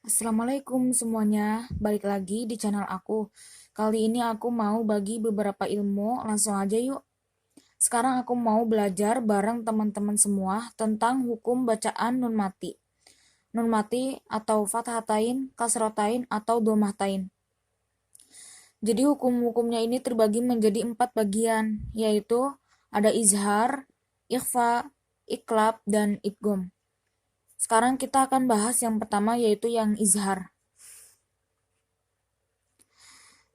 Assalamualaikum semuanya, balik lagi di channel aku. Kali ini aku mau bagi beberapa ilmu, langsung aja yuk. Sekarang aku mau belajar bareng teman-teman semua tentang hukum bacaan nun mati. Nun mati atau fathatain, kasrotain, atau domahtain. Jadi hukum-hukumnya ini terbagi menjadi 4 bagian, yaitu ada izhar, ikhfa, iklab, dan idgham. Sekarang kita akan bahas yang pertama yaitu yang izhar.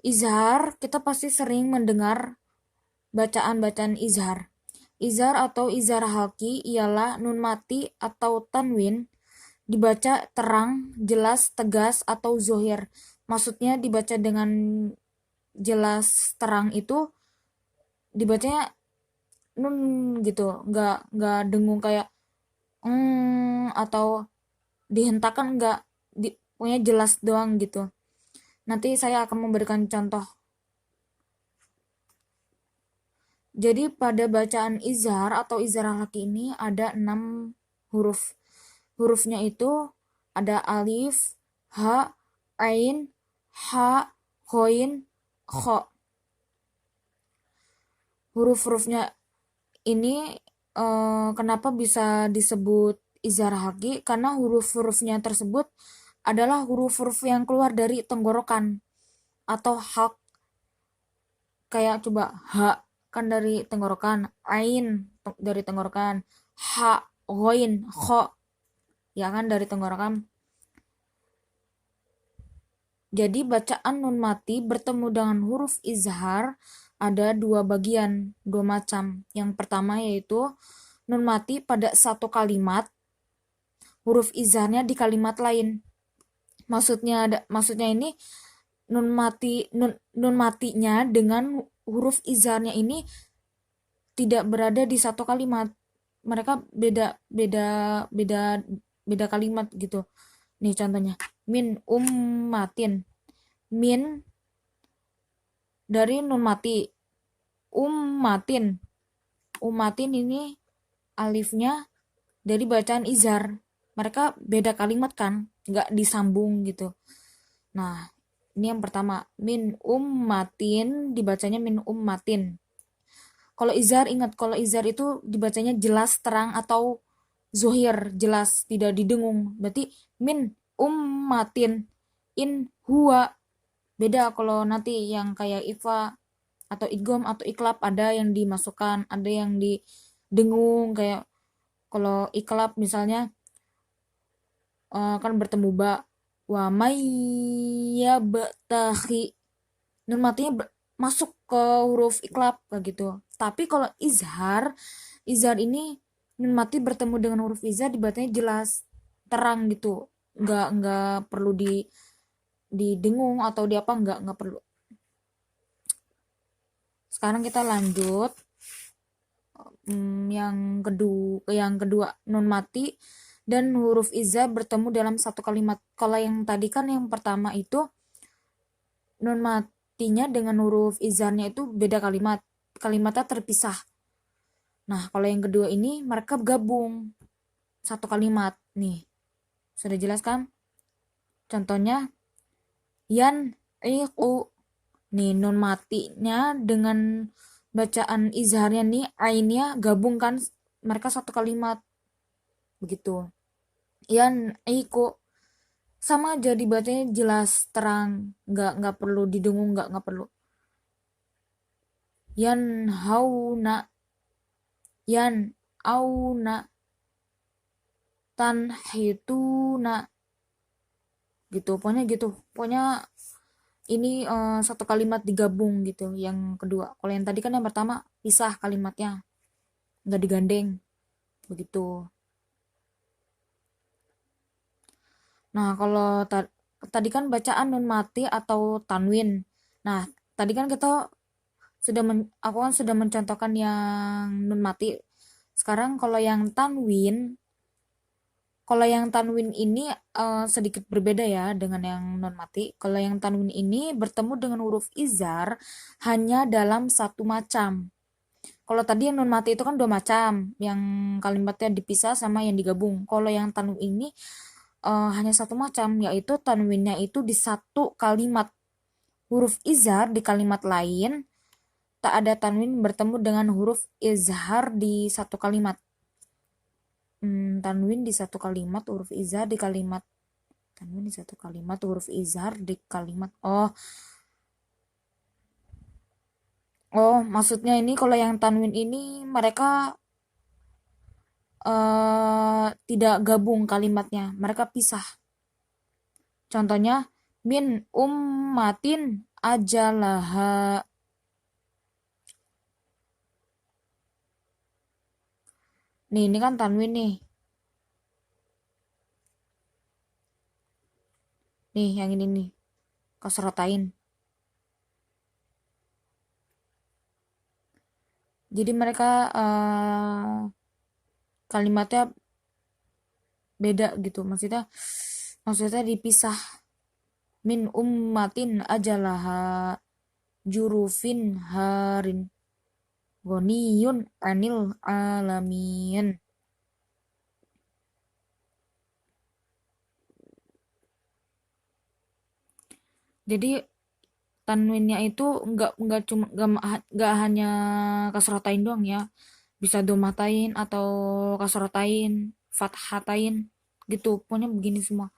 Izhar, kita pasti sering mendengar bacaan-bacaan izhar. Izhar atau izhar halki ialah nun mati atau tanwin dibaca terang, jelas, tegas, atau zohir. Maksudnya dibaca dengan jelas terang itu dibacanya nun gitu, nggak dengung kayak atau dihentakkan nggak, pokoknya jelas doang gitu. Nanti saya akan memberikan contoh. Jadi pada bacaan izhar atau izhar halaki ini ada 6 huruf. Hurufnya itu ada alif, ha, ain, ha, hoin, kho. Huruf-hurufnya ini kenapa bisa disebut izhar halaki? Karena huruf-hurufnya tersebut adalah huruf-huruf yang keluar dari tenggorokan atau halk. Kayak coba ha kan dari tenggorokan, ain dari tenggorokan, ha, ghoin, kho ya kan dari tenggorokan. Jadi bacaan nun mati bertemu dengan huruf izhar ada dua bagian, dua macam. Yang pertama yaitu nun mati pada satu kalimat, huruf izharnya di kalimat lain. Maksudnya ini nun matinya dengan huruf izharnya ini tidak berada di satu kalimat. Mereka beda kalimat gitu. Nih contohnya, min ummatin. Min dari nun mati. Ummatin. Ummatin ini alifnya dari bacaan izhar. Mereka beda kalimat kan, nggak disambung gitu. Nah, ini yang pertama, min ummatin dibacanya min ummatin. Kalau izhar, ingat kalau izhar itu dibacanya jelas, terang, atau zohir, jelas, tidak didengung. Berarti min ummatin, in huwa. Beda kalau nanti yang kayak ifa atau idgham atau iklab ada yang dimasukkan, ada yang didengung. Kayak kalau iklab misalnya kan bertemu ba, wa mayyabtaghi. Nun matinya masuk ke huruf iklab kayak gitu. Tapi kalau izhar ini nun mati bertemu dengan huruf izhar dibacanya jelas, terang gitu. Nggak perlu didengung atau di apa, nggak perlu. Sekarang kita lanjut yang kedua nun mati dan huruf izhar bertemu dalam satu kalimat. Kalau yang tadi kan yang pertama itu nun matinya dengan huruf izharnya itu beda kalimat, kalimatnya terpisah. Nah, kalau yang kedua ini mereka gabung satu kalimat. Nih, sudah jelas kan? Contohnya, yan iqu. Nih, nun matinya dengan bacaan izharnya nih, ainnya gabung kan, mereka satu kalimat. Begitu. Yan iqu. Sama aja dibacanya jelas, terang, nggak perlu didengung, nggak perlu. Yan hauna, yan auna, tanhituna, gitu. Pokoknya ini satu kalimat digabung gitu. Yang kedua, kalau yang tadi kan yang pertama pisah kalimatnya, nggak digandeng, begitu. Nah, kalau tadi kan bacaan nun mati atau tanwin. Nah, tadi kan aku kan sudah mencontohkan yang nun mati. Sekarang kalau yang tanwin ini sedikit berbeda ya dengan yang non mati. Kalau yang tanwin ini bertemu dengan huruf izhar hanya dalam satu macam. Kalau tadi yang non mati itu kan dua macam, yang kalimatnya dipisah sama yang digabung. Kalau yang tanwin ini hanya satu macam, yaitu tanwinnya itu di satu kalimat. Huruf izhar di kalimat lain, tak ada tanwin bertemu dengan huruf izhar di satu kalimat. Tanwin di satu kalimat, huruf izhar di kalimat. Tanwin di satu kalimat, huruf izhar di kalimat. Maksudnya ini kalau yang tanwin ini mereka tidak gabung kalimatnya, mereka pisah. Contohnya min ummatin ajalaha. Nih, ini kan tanwin nih. Nih, yang ini nih. Kasrotain. Jadi mereka kalimatnya beda gitu. Maksudnya dipisah. Min ummatin ajalaha jurufin harin ghaniyun anil alamin. Jadi tanwinnya itu nggak cuma nggak hanya kasrotain doang ya, bisa domatain atau kasrotain, fathatain gitu, pokoknya begini semua.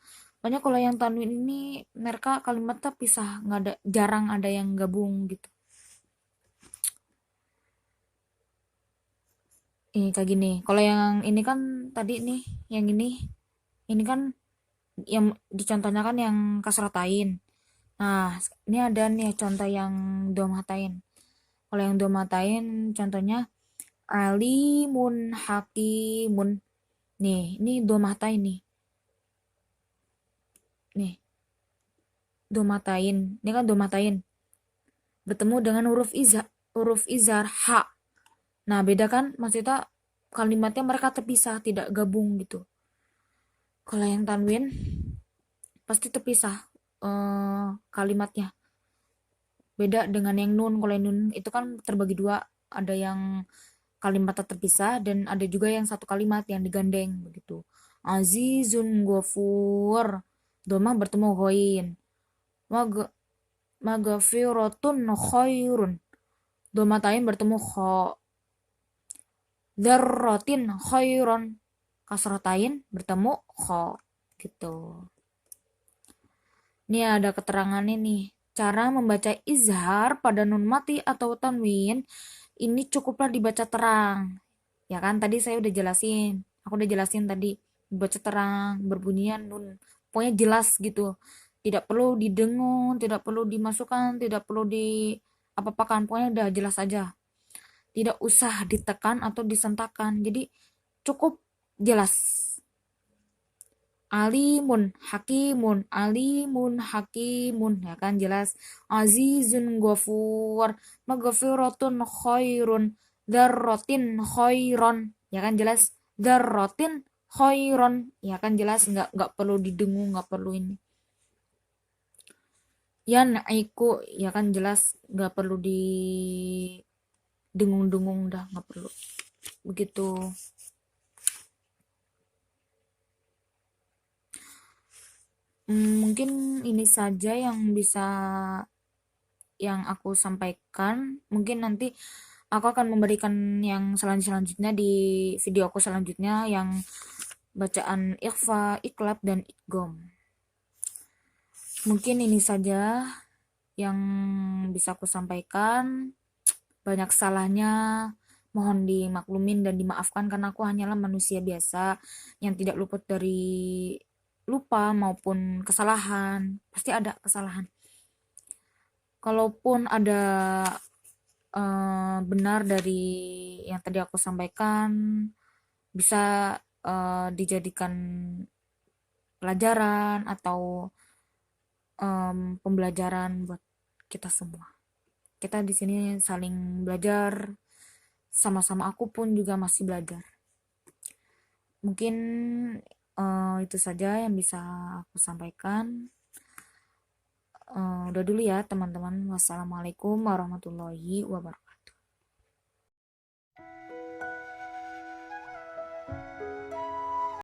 Pokoknya kalau yang tanwin ini mereka kalimatnya pisah, nggak ada, jarang ada yang gabung gitu. Ini kayak gini. Kalau yang ini kan tadi nih, yang ini kan yang dicontohnya kan yang kasrotain. Nah, ini ada nih contoh yang domatain. Kalau yang domatain contohnya alimun hakimun. Nih, ini domatain nih. Nih, domatain. Ini kan domatain. Bertemu dengan huruf izar ha. Nah, beda kan? Maksudnya kalimatnya mereka terpisah, tidak gabung gitu. Kalau yang tanwin pasti terpisah kalimatnya. Beda dengan yang nun. Kalau yang nun itu kan terbagi dua. Ada yang kalimatnya terpisah dan ada juga yang satu kalimat yang digandeng begitu. Azizun ghafur. Domah bertemu ghain. Magfiratun khairun. Domatain bertemu kha. Dzarratin khairon. Kasratain bertemu kha gitu. Ini ada keterangannya nih. Cara membaca izhar pada nun mati atau tanwin ini cukuplah dibaca terang. Ya kan tadi saya udah jelasin. Aku udah jelasin tadi, dibaca terang, berbunyian nun. Pokoknya jelas gitu. Tidak perlu didengung, tidak perlu dimasukkan, tidak perlu di apa-apakan. Pokoknya udah jelas aja. Tidak usah ditekan atau disentakkan. Jadi cukup jelas. Alimun hakimun, ya kan jelas. Azizun ghafur, maghfiratun khairun, dzarratin khairon, ya kan jelas. Dzarratin khairon, ya kan jelas, nggak perlu didengung, nggak perlu ini. Yan'iku, ya kan jelas, nggak perlu didengung-dengung, dah nggak perlu begitu. Mungkin ini saja yang aku sampaikan. Mungkin nanti aku akan memberikan yang selanjutnya di video aku selanjutnya, yang bacaan ikhfa, iklab, dan idgham. Mungkin ini saja yang bisa aku sampaikan. Banyak salahnya, mohon dimaklumin dan dimaafkan karena aku hanyalah manusia biasa yang tidak luput dari lupa maupun kesalahan. Pasti ada kesalahan. Kalaupun ada benar dari yang tadi aku sampaikan, bisa dijadikan pelajaran atau pembelajaran buat kita semua. Kita di sini saling belajar, sama-sama, aku pun juga masih belajar. Mungkin itu saja yang bisa aku sampaikan. Udah dulu ya teman-teman. Wassalamualaikum warahmatullahi wabarakatuh.